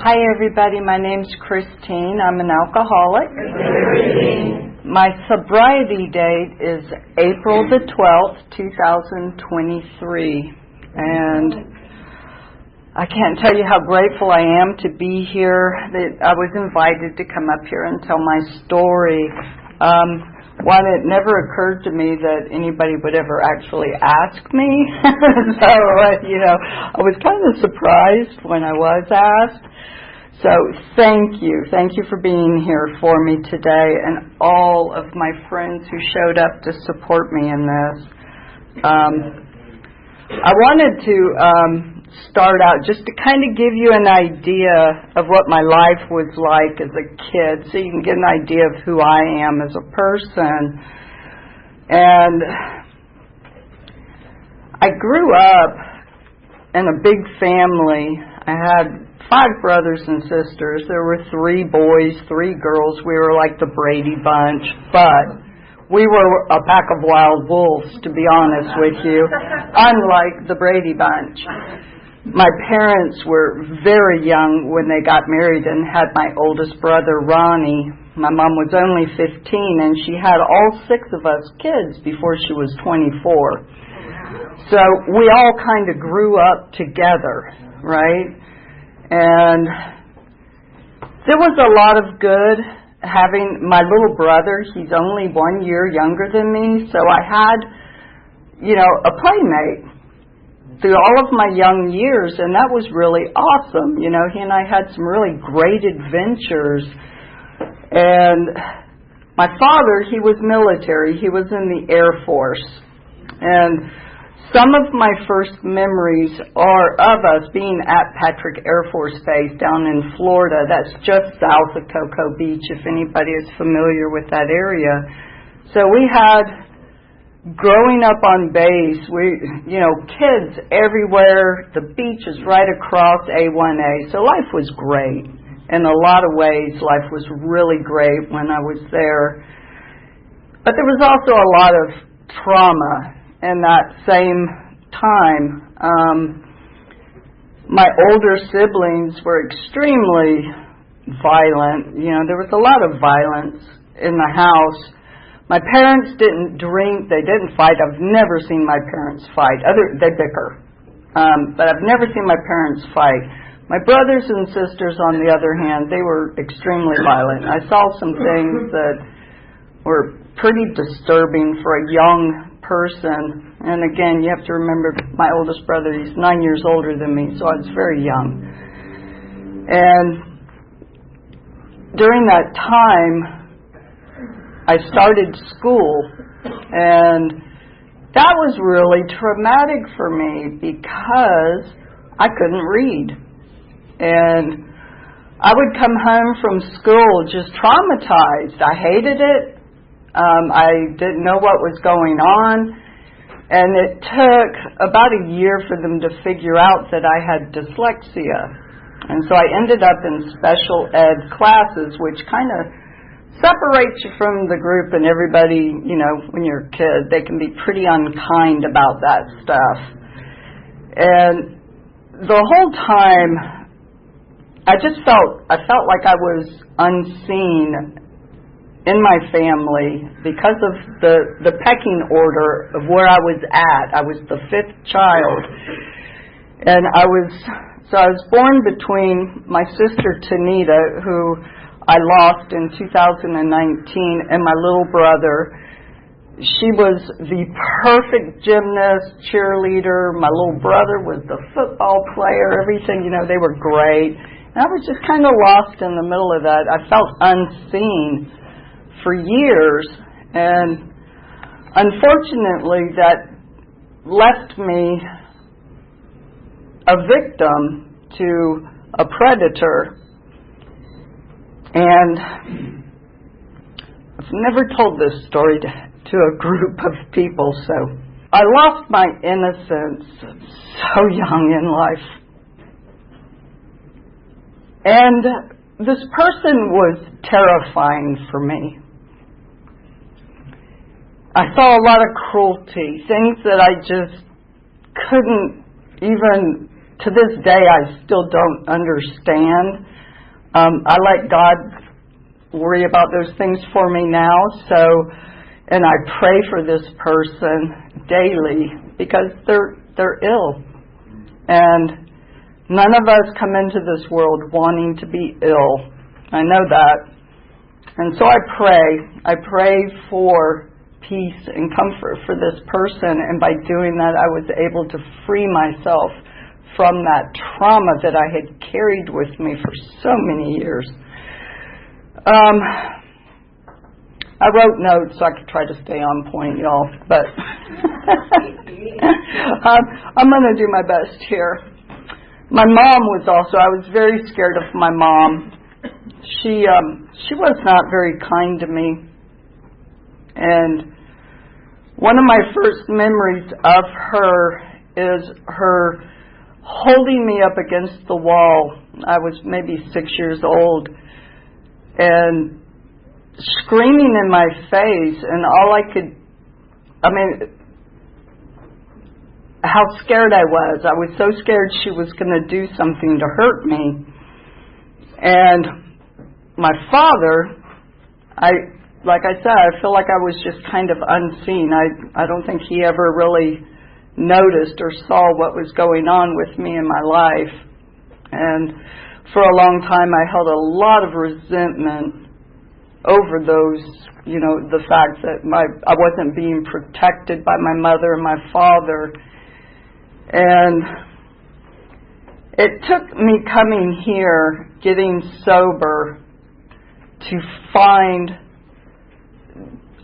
Hi everybody, my name's Christine. I'm an alcoholic. My sobriety date is April the 12th, 2023. And I can't tell you how grateful I am to be here. I was invited to come up here and tell my story. One, it never occurred to me that anybody would ever actually ask me. So, I was kind of surprised when I was asked. So thank you. Thank you for being here for me today, and all of my friends who showed up to support me in this. I wanted to start out just to kind of give you an idea of what my life was like as a kid, so you can get an idea of who I am as a person. And I grew up in a big family. I had 5 brothers and sisters. There were 3 boys, 3 girls. We were like the Brady Bunch, but we were a pack of wild wolves, to be honest with you, unlike the Brady Bunch. My parents were very young when they got married and had my oldest brother, Ronnie. My mom was only 15, and she had all 6 of us kids before she was 24. So we all kind of grew up together, right? And there was a lot of good having my little brother. He's only 1 year younger than me, so I had, a playmate through all of my young years, and that was really awesome. He and I had some really great adventures. And my father, he was military. He was in the Air Force. And some of my first memories are of us being at Patrick Air Force Base down in Florida. That's just south of Cocoa Beach, if anybody is familiar with that area. So we had, growing up on base, kids everywhere. The beach is right across A1A. So life was great. In a lot of ways, life was really great when I was there. But there was also a lot of trauma in that same time. My older siblings were extremely violent. There was a lot of violence in the house. My parents didn't drink. They didn't fight. I've never seen my parents fight. They bicker. But I've never seen my parents fight. My brothers and sisters, on the other hand, they were extremely violent. I saw some things that were pretty disturbing for a young person. And again, you have to remember my oldest brother, he's 9 years older than me, so I was very young. And during that time, I started school, and that was really traumatic for me because I couldn't read. And I would come home from school just traumatized. I hated it. I didn't know what was going on, and it took about a year for them to figure out that I had dyslexia. And so I ended up in special ed classes, which kind of separates you from the group, and everybody, when you're a kid, they can be pretty unkind about that stuff. And the whole time, I felt like I was unseen in my family because of the pecking order of where I was at. I was the 5th child. And I was born between my sister Tanita, who I lost in 2019, and my little brother. She was the perfect gymnast, cheerleader. My little brother was the football player, everything, they were great. And I was just kind of lost in the middle of that. I felt unseen for years, and unfortunately that left me a victim to a predator. And I've never told this story to a group of people, so I lost my innocence so young in life. And this person was terrifying for me. I saw a lot of cruelty, things that I just couldn't even to this day, I still don't understand. I let God worry about those things for me now, and I pray for this person daily because they're ill. And none of us come into this world wanting to be ill. I know that. And so I pray for peace and comfort for this person, and by doing that I was able to free myself from that trauma that I had carried with me for so many years. I wrote notes so I could try to stay on point, y'all, but I'm going to do my best here. My mom was also, I was very scared of my mom. She was not very kind to me. And one of my first memories of her is her holding me up against the wall. I was maybe 6 years old, and screaming in my face, and how scared I was. I was so scared she was going to do something to hurt me. And my father, like I said, I feel like I was just kind of unseen. I don't think he ever really noticed or saw what was going on with me in my life. And for a long time I held a lot of resentment over those, the fact that I wasn't being protected by my mother and my father. And it took me coming here, getting sober, to find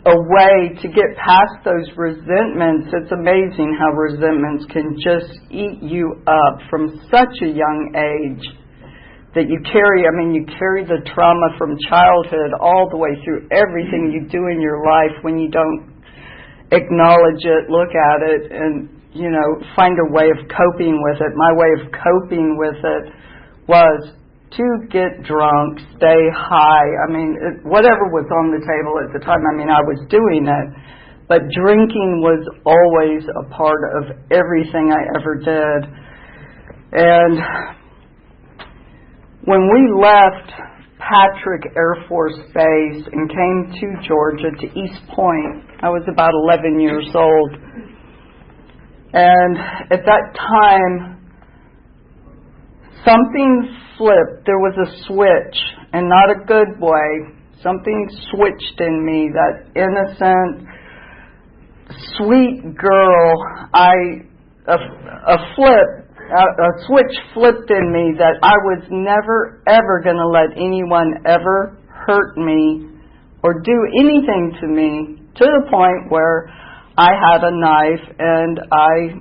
a way to get past those resentments. It's amazing how resentments can just eat you up from such a young age that you carry the trauma from childhood all the way through everything you do in your life. When you don't acknowledge it, look at it, and find a way of coping with it. My way of coping with it was to get drunk, stay high. Whatever was on the table at the time, I was doing it. But drinking was always a part of everything I ever did. And when we left Patrick Air Force Base and came to Georgia, to East Point, I was about 11 years old. And at that time, something flipped. There was a switch, and not a good way. Something switched in me, that innocent, sweet girl. A switch flipped in me that I was never, ever going to let anyone ever hurt me or do anything to me, to the point where I had a knife and I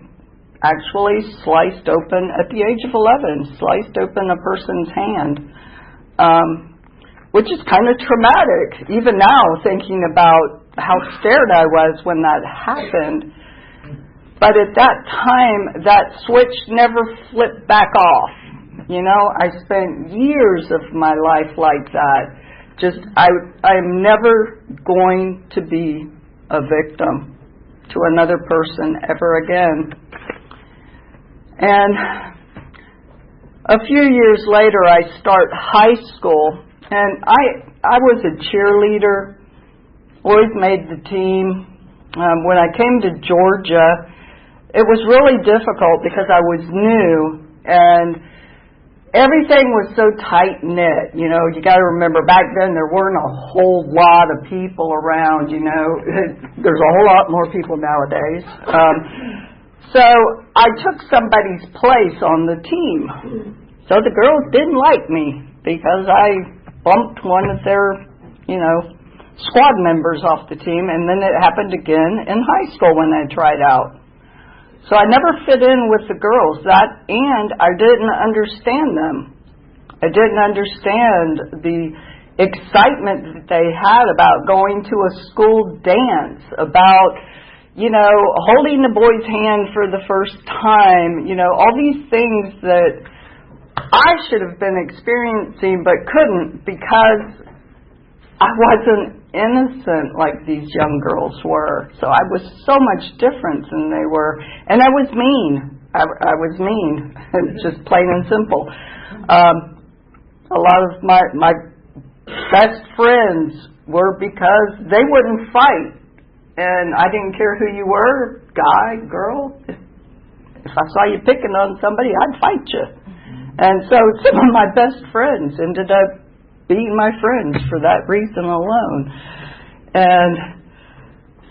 actually sliced open, at the age of 11, sliced open a person's hand, which is kind of traumatic, even now, thinking about how scared I was when that happened. But at that time, that switch never flipped back off. I spent years of my life like that. I'm never going to be a victim to another person ever again. And a few years later, I start high school, and I was a cheerleader, always made the team. When I came to Georgia, it was really difficult because I was new, and everything was so tight-knit. You got to remember, back then there weren't a whole lot of people around, There's a whole lot more people nowadays. So I took somebody's place on the team. So the girls didn't like me because I bumped one of their, squad members off the team, and then it happened again in high school when I tried out. So I never fit in with the girls, and I didn't understand them. I didn't understand the excitement that they had about going to a school dance, about holding the boy's hand for the first time, all these things that I should have been experiencing but couldn't because I wasn't innocent like these young girls were. So I was so much different than they were. And I was mean. I was mean, just plain and simple. A lot of my best friends were because they wouldn't fight, and I didn't care who you were, guy, girl. If I saw you picking on somebody, I'd fight you. And so some of my best friends ended up being my friends for that reason alone. And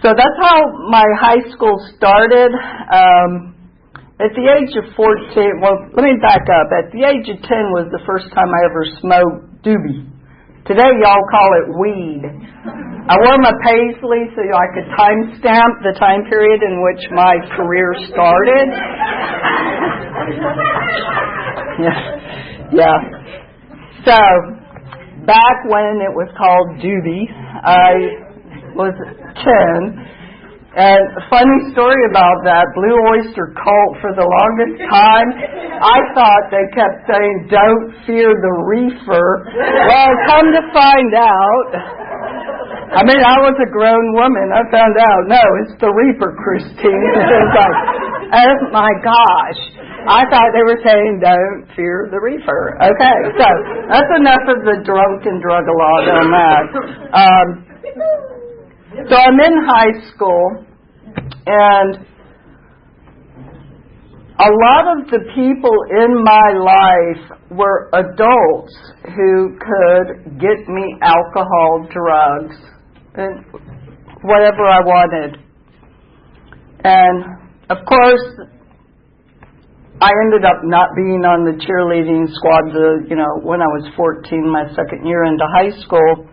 so that's how my high school started. At the age of 14, well, let me back up. At the age of 10 was the first time I ever smoked doobie. Today, y'all call it weed. I wore my paisley so I could timestamp the time period in which my career started. Yeah. So, back when it was called doobie, I was 10. And a funny story about that, Blue Oyster Cult, for the longest time, I thought they kept saying, don't fear the reefer. Well, come to find out, I mean, I was a grown woman. I found out, no, it's the reaper, Christine. It was like, oh my gosh. I thought they were saying, don't fear the reefer. Okay, so that's enough of the drunken drug-a-log on that. So I'm in high school, and a lot of the people in my life were adults who could get me alcohol, drugs, and whatever I wanted. And, of course, I ended up not being on the cheerleading squad, when I was 14, my second year into high school.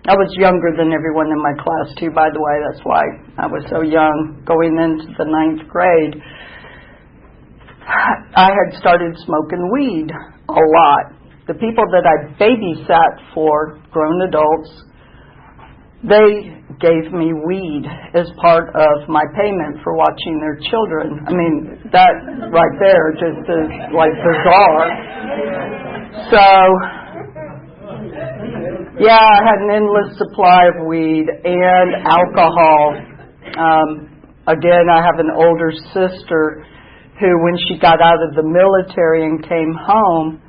I was younger than everyone in my class, too, by the way. That's why I was so young going into the 9th grade. I had started smoking weed a lot. The people that I babysat for, grown adults, they gave me weed as part of my payment for watching their children. I mean, that right there just is like bizarre. So, yeah, I had an endless supply of weed and alcohol. Again, I have an older sister who, when she got out of the military and came home,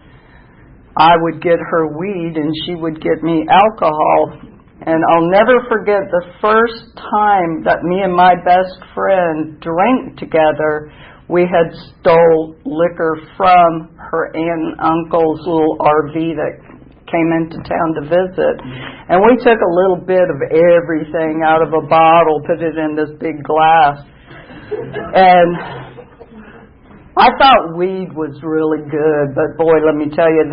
I would get her weed and she would get me alcohol. And I'll never forget the first time that me and my best friend drank together. We had stole liquor from her aunt and uncle's little RV that came into town to visit. And we took a little bit of everything out of a bottle, put it in this big glass. And I thought weed was really good, but boy, let me tell you,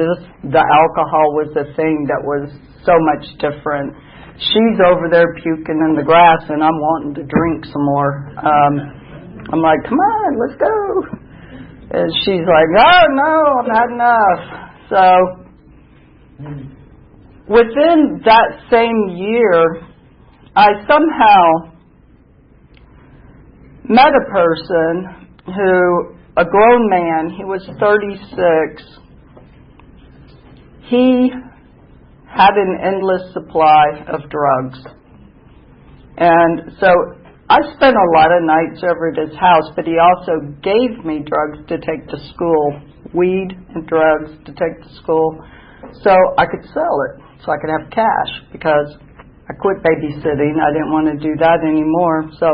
the alcohol was the thing that was so much different. She's over there puking in the grass, and I'm wanting to drink some more. I'm like, come on, let's go. And she's like, oh, no, I've had enough. So within that same year, I somehow met a person who, a grown man, he was 36. He had an endless supply of drugs. And so I spent a lot of nights over at his house, but he also gave me drugs to take to school, weed and drugs to take to school, so I could sell it, so I could have cash, because I quit babysitting. I didn't want to do that anymore. So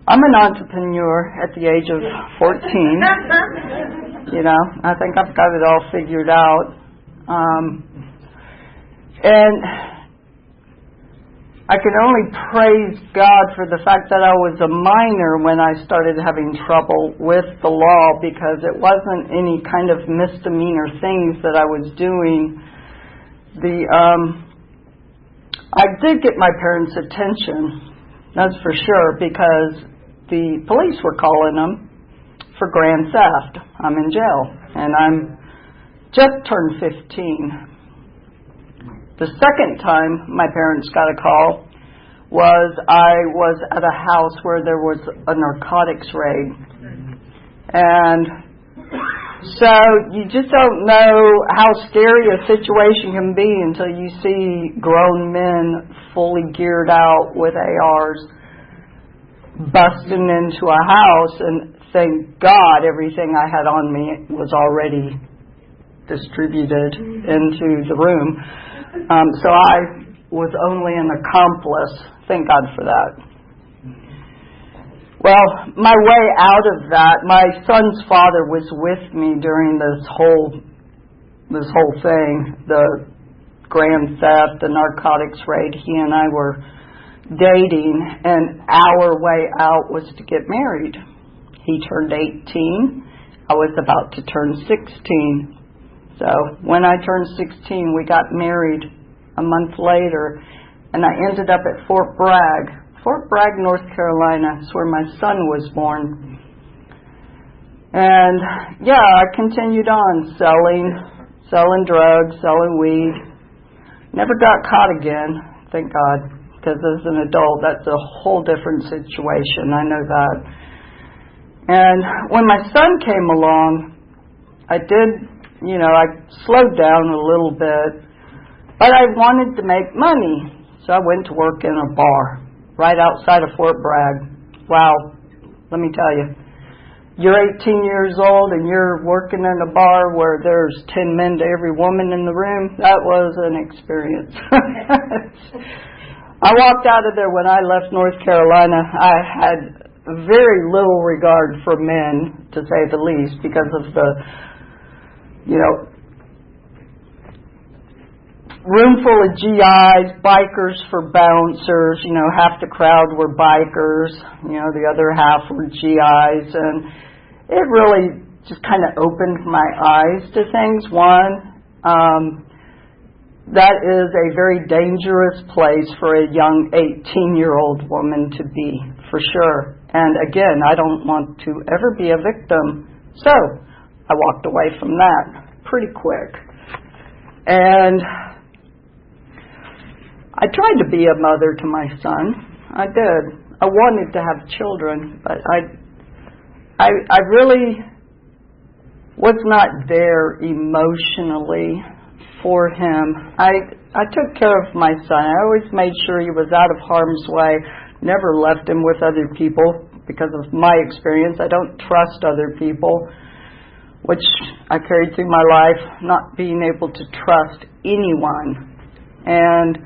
I'm an entrepreneur at the age of 14. I think I've got it all figured out. And I can only praise God for the fact that I was a minor when I started having trouble with the law, because it wasn't any kind of misdemeanor things that I was doing. I did get my parents' attention, that's for sure, because the police were calling them for grand theft. I'm in jail, and I'm just turned 15. The second time my parents got a call was I was at a house where there was a narcotics raid. And so you just don't know how scary a situation can be until you see grown men fully geared out with ARs busting into a house and thank God everything I had on me was already distributed into the room. So I was only an accomplice. Thank God for that. Well, my way out of that, my son's father was with me during this whole thing, the grand theft, the narcotics raid. He and I were dating, and our way out was to get married. He turned 18. I was about to turn 16. So when I turned 16, we got married a month later, and I ended up at Fort Bragg, North Carolina. It's where my son was born. And yeah, I continued on selling drugs, selling weed. Never got caught again, thank God, because as an adult, that's a whole different situation. I know that. And when my son came along, I slowed down a little bit, but I wanted to make money. So I went to work in a bar right outside of Fort Bragg. Wow, let me tell you, you're 18 years old and you're working in a bar where there's 10 men to every woman in the room. That was an experience. I walked out of there when I left North Carolina. I had very little regard for men, to say the least, because of the, room full of GIs, bikers for bouncers. Half the crowd were bikers, the other half were GIs, and it really just kind of opened my eyes to things. One, that is a very dangerous place for a young 18-year-old woman to be, for sure. And again, I don't want to ever be a victim. So I walked away from that pretty quick. And I tried to be a mother to my son. I did. I wanted to have children, but I really was not there emotionally for him. I took care of my son. I always made sure he was out of harm's way, never left him with other people because of my experience. I don't trust other people, which I carried through my life, not being able to trust anyone. And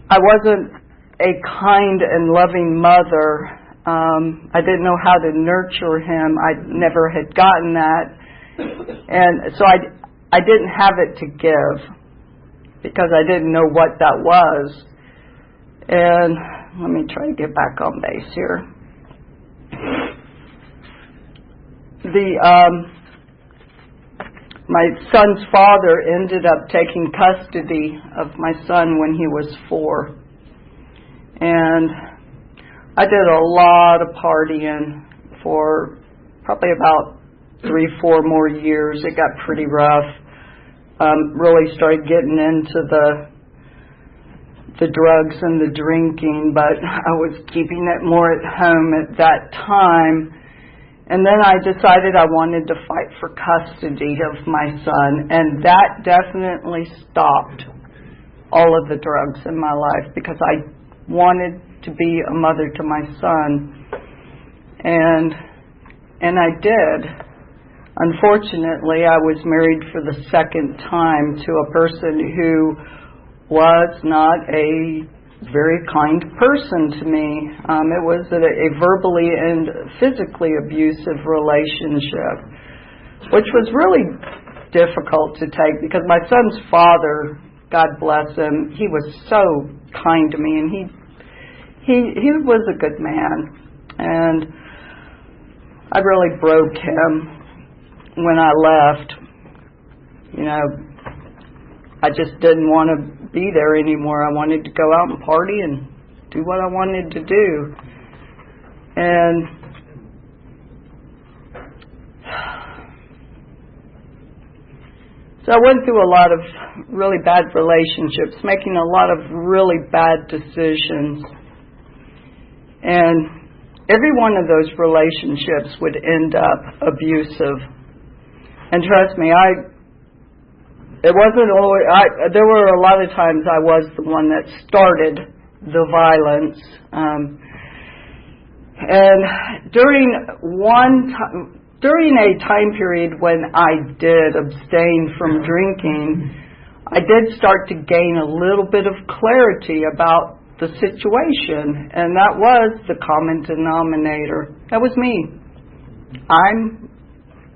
I wasn't a kind and loving mother. I didn't know how to nurture him. I never had gotten that. And so I didn't have it to give because I didn't know what that was. And let me try to get back on base here. My son's father ended up taking custody of my son when he was 4. And I did a lot of partying for probably about 3-4 more years. It got pretty rough. Really started getting into the drugs and the drinking, but I was keeping it more at home at that time. And then I decided I wanted to fight for custody of my son, and that definitely stopped all of the drugs in my life because I wanted to be a mother to my son, and I did. Unfortunately, I was married for the second time to a person who was not a very kind person to me. It was a verbally and physically abusive relationship, which was really difficult to take because my son's father, God bless him, he was so kind to me, and he was a good man, and I really broke him when I left. I just didn't want to be there anymore. I wanted to go out and party and do what I wanted to do. And so I went through a lot of really bad relationships, making a lot of really bad decisions. And every one of those relationships would end up abusive. And trust me, it wasn't always, there were a lot of times I was the one that started the violence. And during a time period when I did abstain from drinking, I did start to gain a little bit of clarity about the situation, and that was the common denominator. That was me. I'm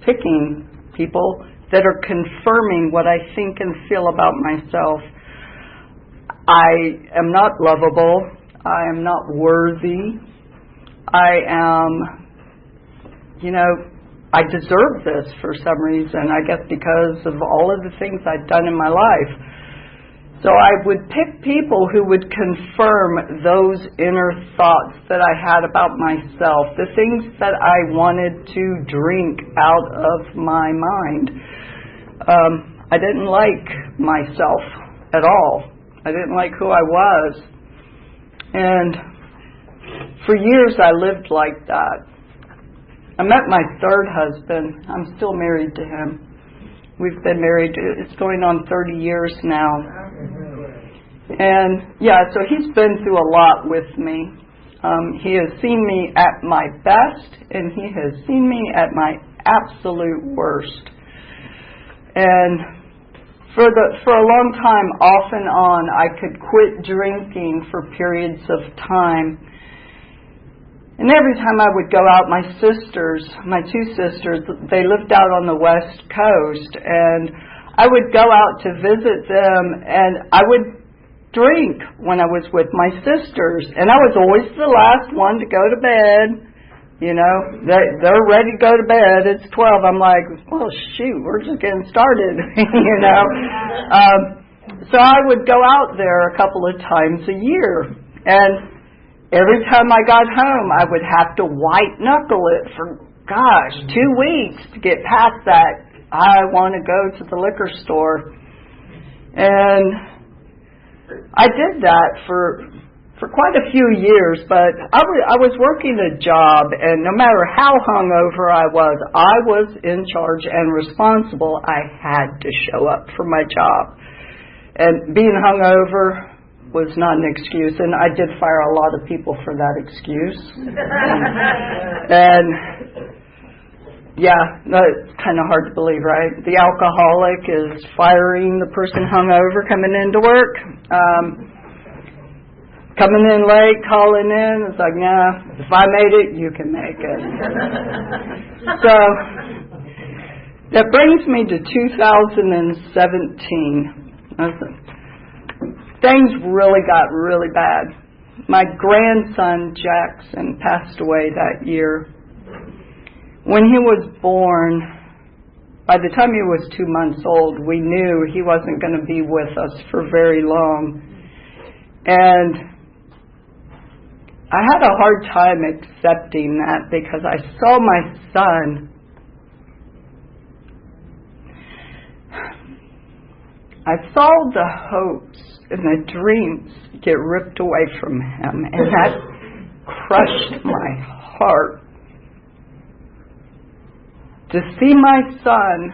picking people that are confirming what I think and feel about myself. I am not lovable. I am not worthy. I am, I deserve this for some reason, I guess because of all of the things I've done in my life. So I would pick people who would confirm those inner thoughts that I had about myself, the things that I wanted to drink out of my mind. I didn't like myself at all. I didn't like who I was. And for years I lived like that. I met my third husband. I'm still married to him. We've been married, it's going on 30 years now. And so he's been through a lot with me. He has seen me at my best, and he has seen me at my absolute worst. And for a long time, off and on, I could quit drinking for periods of time. And every time I would go out, my two sisters, they lived out on the West Coast, and I would go out to visit them, and I would drink when I was with my sisters, and I was always the last one to go to bed. They're ready to go to bed. It's 12. I'm like, well, shoot, we're just getting started, So I would go out there a couple of times a year, and every time I got home, I would have to white knuckle it for, 2 weeks to get past that. I want to go to the liquor store. And I did that for quite a few years, but I was working a job, and no matter how hungover I was in charge and responsible. I had to show up for my job. And being hungover was not an excuse, and I did fire a lot of people for that excuse. And it's kind of hard to believe, right? The alcoholic is firing the person hungover coming into work. Coming in late, calling in, it's like, nah, if I made it, you can make it. So that brings me to 2017. Things really got really bad. My grandson, Jackson, passed away that year. When he was born, by the time he was 2 months old, we knew he wasn't going to be with us for very long. And I had a hard time accepting that because I saw my son. I saw the hopes and the dreams get ripped away from him, and that crushed my heart. To see my son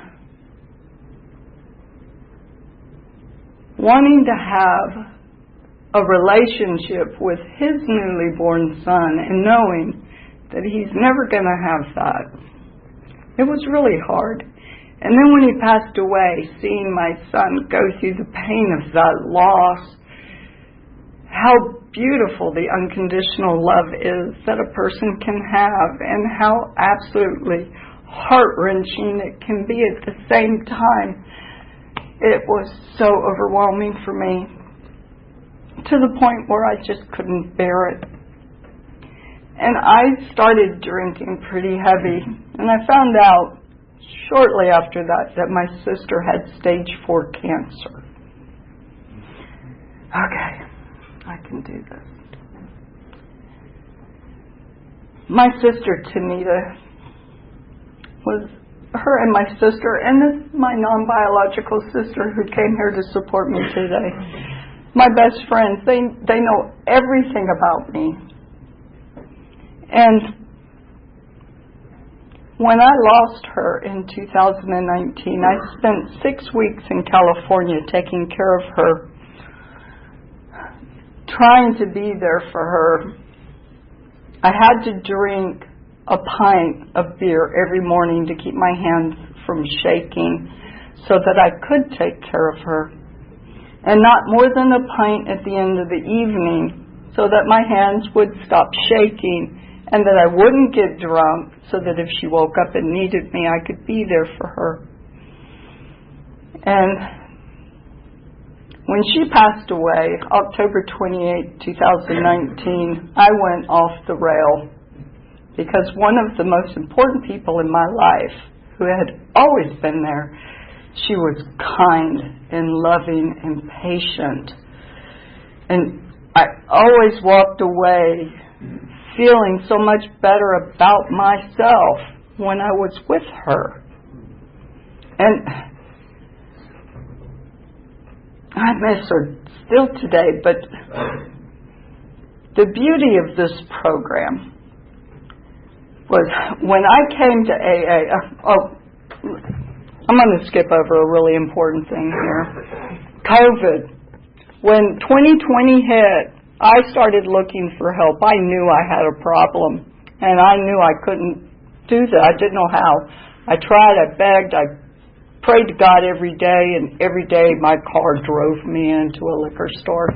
wanting to have a relationship with his newly born son and knowing that he's never going to have that. It was really hard. And then when he passed away, seeing my son go through the pain of that loss, how beautiful the unconditional love is that a person can have, and how absolutely heart-wrenching it can be at the same time. It was so overwhelming for me, to the point where I just couldn't bear it. And I started drinking pretty heavy, and I found out shortly after that my sister had stage 4 cancer. Okay, I can do this. My sister, Tanita, was her and my sister, and this my non-biological sister who came here to support me today. My best friends, they know everything about me. And when I lost her in 2019, I spent 6 weeks in California taking care of her, trying to be there for her. I had to drink a pint of beer every morning to keep my hands from shaking so that I could take care of her. And not more than a pint at the end of the evening so that my hands would stop shaking and that I wouldn't get drunk so that if she woke up and needed me, I could be there for her. And when she passed away, October 28, 2019, I went off the rail because one of the most important people in my life, who had always been there, she was kind and loving and patient. And I always walked away feeling so much better about myself when I was with her. And I miss her still today, but the beauty of this program was when I came to AA, I'm going to skip over a really important thing here. COVID. When 2020 hit, I started looking for help. I knew I had a problem, and I knew I couldn't do that. I didn't know how. I tried, I begged, I prayed to God every day, and every day my car drove me into a liquor store.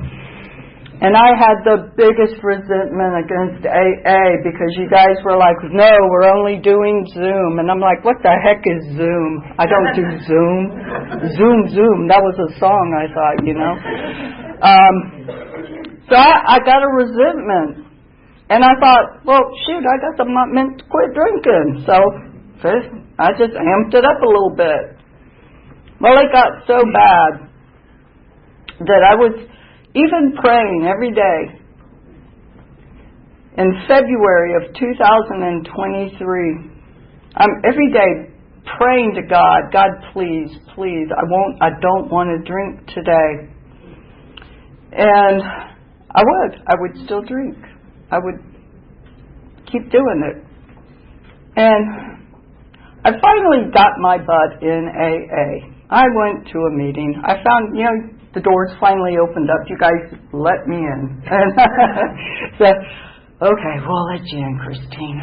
And I had the biggest resentment against AA because you guys were like, no, we're only doing Zoom. And I'm like, what the heck is Zoom? I don't do Zoom. Zoom. That was a song, I thought, you know. So I got a resentment. And I thought, well, shoot, I guess I'm not meant to quit drinking. So I just amped it up a little bit. Well, it got so bad that I was even praying every day. In February of 2023, I'm every day praying to God, God, please, I don't want to drink today. And I would still drink. I would keep doing it. And I finally got my butt in AA. I went to a meeting. I found, the doors finally opened up. You guys let me in. So, okay, we'll let you in, Christine.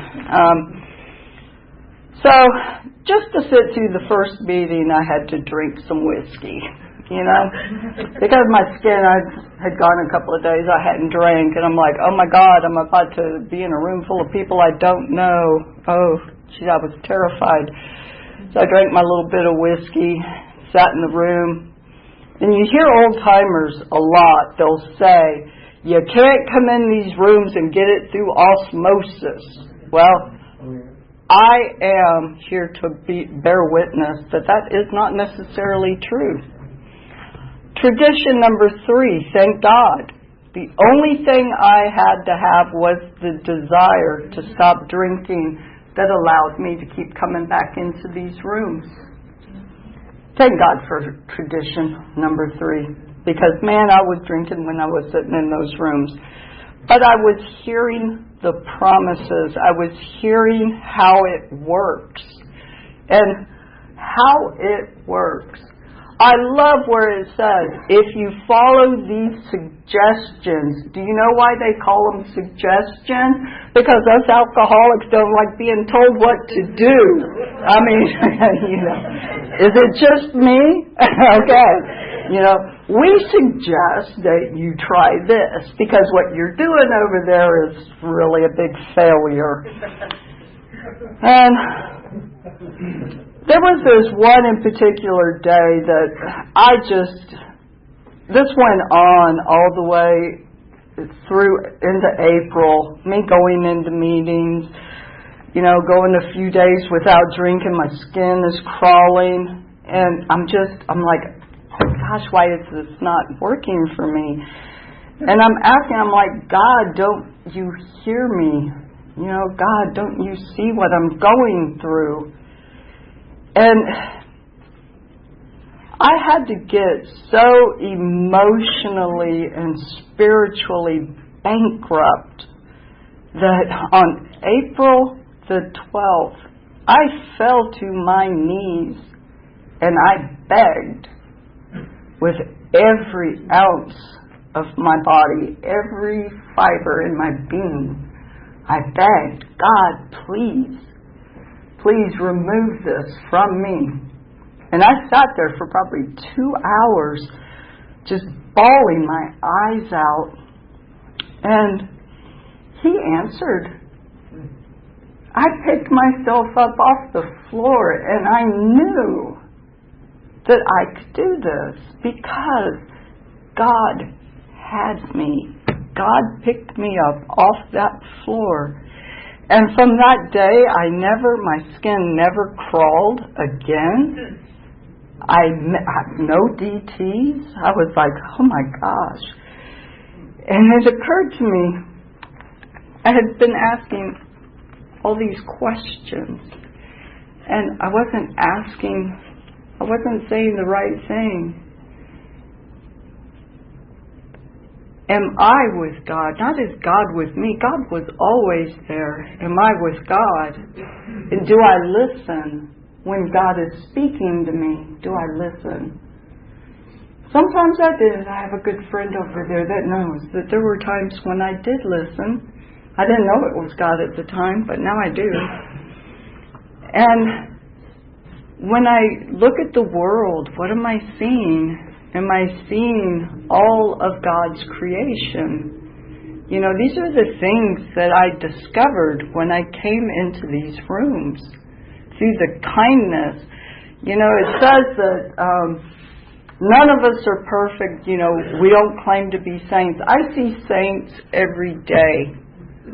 So, just to sit through the first meeting, I had to drink some whiskey, because my skin, I had gone a couple of days, I hadn't drank, and I'm like, oh my God, I'm about to be in a room full of people I don't know. Oh, gee, I was terrified. So I drank my little bit of whiskey, sat in the room. And you hear old-timers a lot. They'll say, you can't come in these rooms and get it through osmosis. Well, I am here to bear witness that is not necessarily true. Tradition number 3, thank God. The only thing I had to have was the desire to stop drinking that allowed me to keep coming back into these rooms. Thank God for tradition number 3, because, man, I was drinking when I was sitting in those rooms. But I was hearing the promises. I was hearing how it works. And how it works. I love where it says, if you follow these suggestions. Do you know why they call them suggestions? Because us alcoholics don't like being told what to do. I mean, is it just me? Okay. We suggest that you try this because what you're doing over there is really a big failure. And there was this one in particular day that this went on all the way through into April, me going into meetings, going a few days without drinking, my skin is crawling, and I'm like, oh gosh, why is this not working for me? And I'm asking, I'm like, God, don't you hear me? God, don't you see what I'm going through? And I had to get so emotionally and spiritually bankrupt that on April the 12th, I fell to my knees and I begged with every ounce of my body, every fiber in my being. I begged, God, please remove this from me. And I sat there for probably 2 hours just bawling my eyes out. And he answered. I picked myself up off the floor and I knew that I could do this because God had me. God picked me up off that floor. And from that day, my skin never crawled again. I no DTs. I was like, oh my gosh. And it occurred to me, I had been asking all these questions, and I wasn't saying the right thing. Am I with God? Not is God with me. God was always there. Am I with God? And do I listen when God is speaking to me? Do I listen? Sometimes I did. I have a good friend over there that knows that there were times when I did listen. I didn't know it was God at the time, but now I do. And when I look at the world, what am I seeing? Am I seeing all of God's creation? You know, these are the things that I discovered when I came into these rooms. Through the kindness. You know, it says that none of us are perfect. You know, we don't claim to be saints. I see saints every day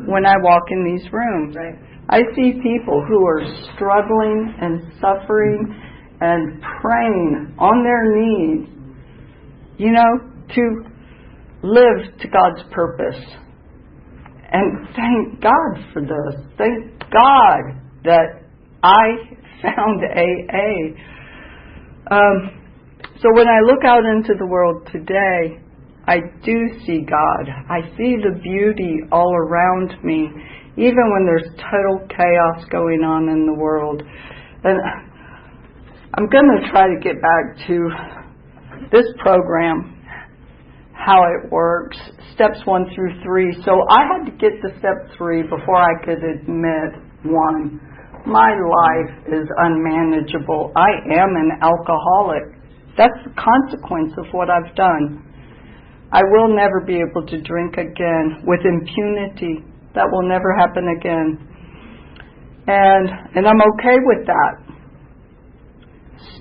when I walk in these rooms. Right. I see people who are struggling and suffering and praying on their knees, you know, to live to God's purpose. And thank God for this. Thank God that I found AA. So when I look out into the world today, I do see God. I see the beauty all around me, even when there's total chaos going on in the world. And I'm going to try to get back to this program, how it works, steps 1 through 3. So I had to get to step 3 before I could admit 1. My life is unmanageable. I am an alcoholic. That's the consequence of what I've done. I will never be able to drink again with impunity. That will never happen again. And I'm okay with that.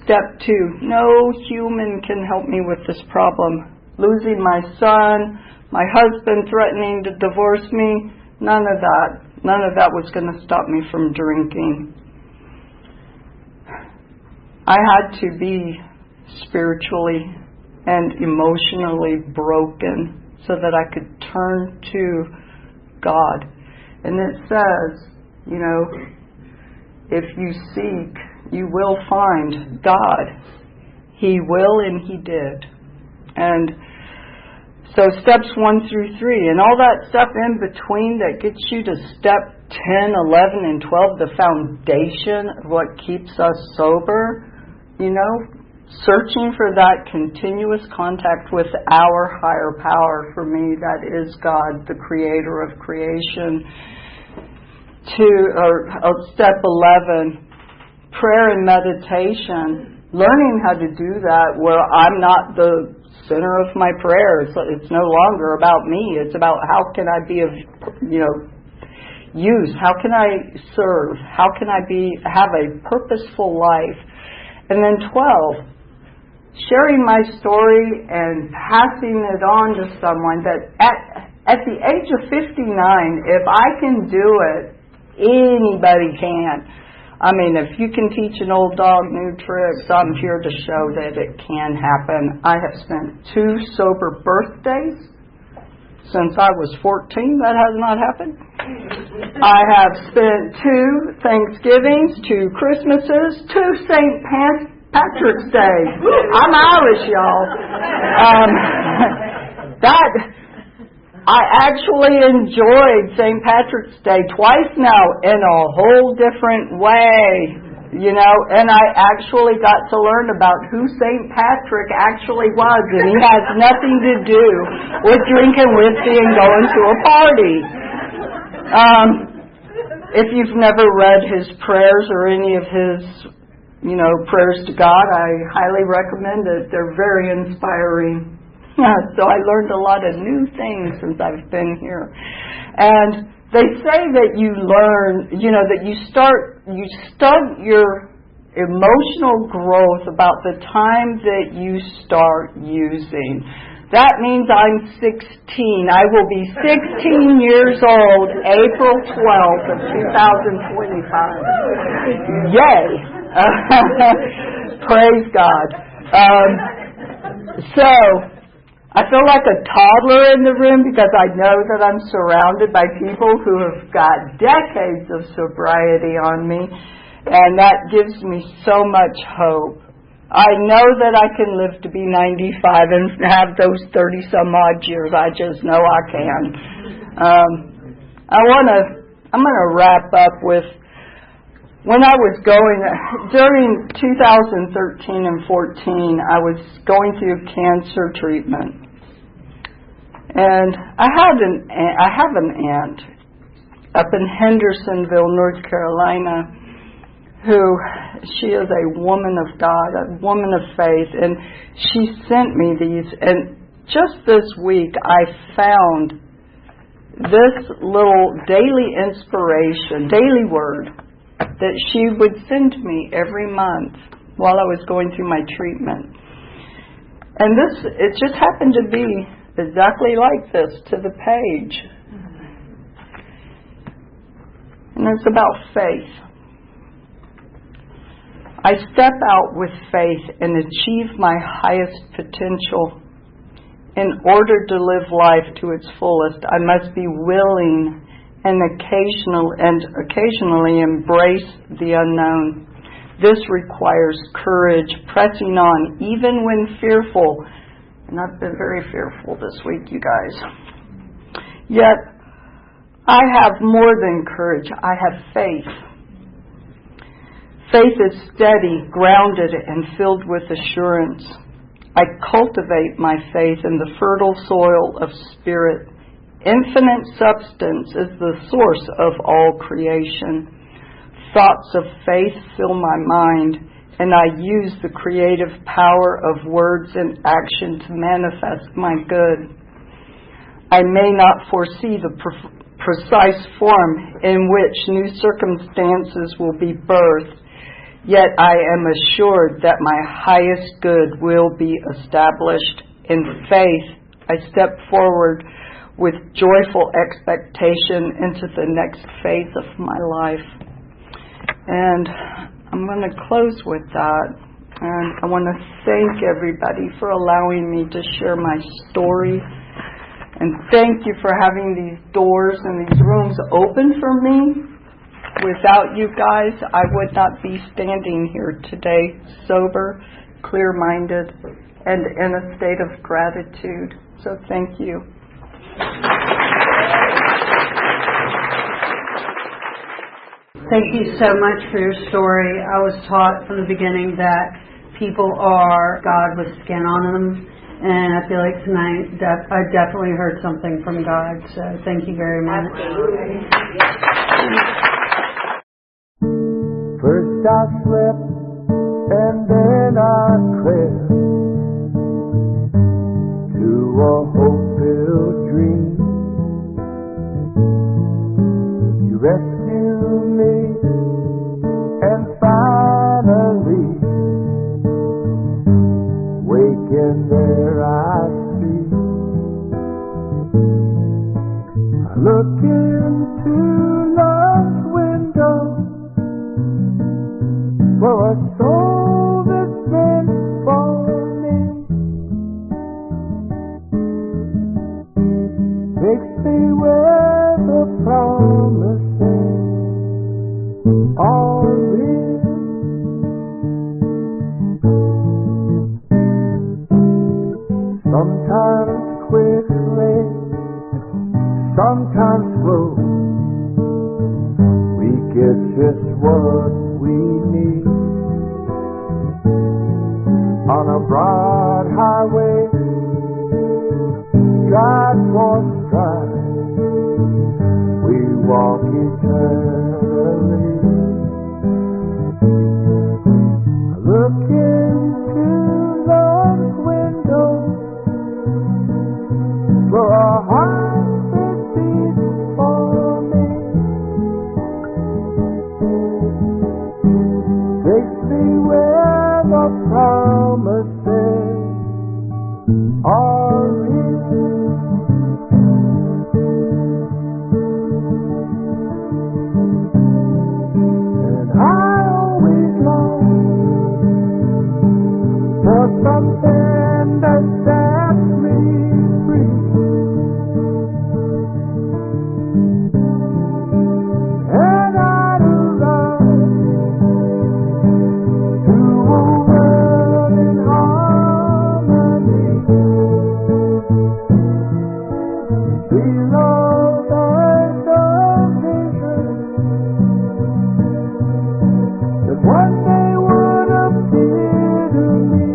Step 2, no human can help me with this problem. Losing my son, my husband threatening to divorce me, none of that was going to stop me from drinking. I had to be spiritually and emotionally broken so that I could turn to God. And it says, you know, if you seek, you will find God. He will, and He did. And so steps 1 through 3, and all that stuff in between that gets you to step 10, 11, and 12, the foundation of what keeps us sober, you know, searching for that continuous contact with our higher power. For me, that is God, the creator of creation. Step 11, prayer and meditation. Learning how to do that where I'm not the center of my prayer. It's no longer about me. It's about how can I be of, you know, use? How can I serve? How can I have a purposeful life? And then 12, sharing my story and passing it on to someone that at the age of 59, if I can do it, anybody can. I mean, if you can teach an old dog new tricks, I'm here to show that it can happen. I have spent 2 sober birthdays since I was 14. That has not happened. I have spent 2 Thanksgivings, 2 Christmases, 2 St. Patrick's Day. I'm Irish, y'all. I actually enjoyed St. Patrick's Day twice now in a whole different way, you know, and I actually got to learn about who St. Patrick actually was, and he has nothing to do with drinking whiskey and going to a party. If you've never read his prayers or any of his, prayers to God, I highly recommend it. They're very inspiring. So I learned a lot of new things since I've been here. And they say that you learn, that you start your emotional growth about the time that you start using. That means I'm 16. I will be 16 years old April 12th of 2025. Yay! Praise God. So, I feel like a toddler in the room because I know that I'm surrounded by people who have got decades of sobriety on me, and that gives me so much hope. I know that I can live to be 95 and have those 30-some-odd years. I just know I can. I'm going to wrap up with when I was during 2013 and 14, I was going through cancer treatment. And I have an aunt up in Hendersonville, North Carolina, she is a woman of God, a woman of faith, and she sent me these. And just this week, I found this little daily inspiration, daily word, that she would send me every month while I was going through my treatment. And it just happened to be exactly like this to the page. And it's about faith. I step out with faith and achieve my highest potential. In order to live life to its fullest, I must be willing and occasionally embrace the unknown. This requires courage, pressing on even when fearful. And I've been very fearful this week, you guys. Yet, I have more than courage. I have faith. Faith is steady, grounded, and filled with assurance. I cultivate my faith in the fertile soil of spirit. Infinite substance is the source of all creation. Thoughts of faith fill my mind, and I use the creative power of words and action to manifest my good. I may not foresee the precise form in which new circumstances will be birthed, yet I am assured that my highest good will be established. In faith, I step forward with joyful expectation into the next phase of my life. And I'm going to close with that. And I want to thank everybody for allowing me to share my story. And thank you for having these doors and these rooms open for me. Without you guys, I would not be standing here today, sober, clear-minded, and in a state of gratitude. So thank you. Thank you so much for your story. I was taught from the beginning that people are God with skin on them, and I feel like tonight I definitely heard something from God, so thank you very much. First I slept, and then I crept to a hope-filled dream. You rescued me, and finally, waking there I see. I look into love's window for a soul that's meant for me. Takes me where the promises are real. Sometimes quickly, sometimes slow, we get just what we need. On a broad highway, stride for stride, we walk eternally. I look into love's window for a heart that beats for me. Take me where the promises are real. And I always long for something that sets me free. And I'd run to a world in harmony. Below there's a vision that one day would appear to me.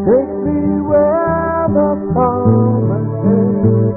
Take me where the promises